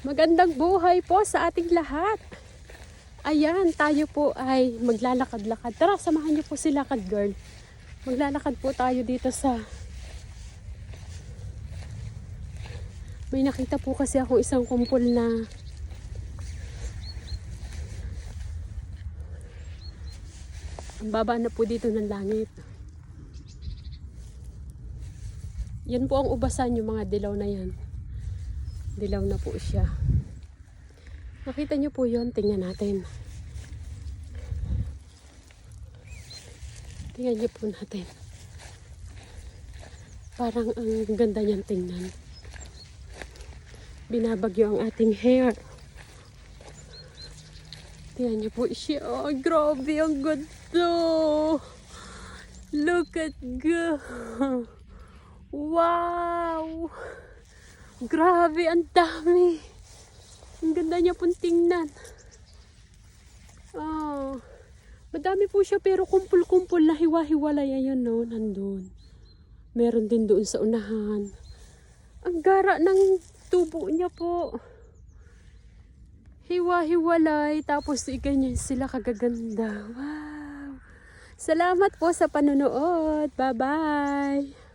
Magandang buhay po sa ating lahat. Ayan, tayo po ay maglalakad-lakad. Tara, samahan niyo po si Lakad Girl. Maglalakad po tayo dito sa... May nakita po kasi ako isang kumpol na... Ang baba na po dito ng langit. Yan po ang ubasan, yung mga dilaw na yan. Dilaw na po siya. Nakita niyo po yun, tingnan natin. Tingnan niyo po natin. Parang ang ganda niyang tingnan. Binabagyo ang ating hair. Tingnan niyo po siya. Oh, grabe, ang ganda. Look at go. Wow. Grabe, ang dami. Ang ganda niya pong tingnan. Oh, madami po siya pero kumpul-kumpul na hiwa-hiwalay. Ayun no, nandun. Meron din doon sa unahan. Ang gara ng tubo niya po. Hiwa-hiwalay. Tapos ganyan sila kagaganda. Wow. Salamat po sa panonood. Bye-bye.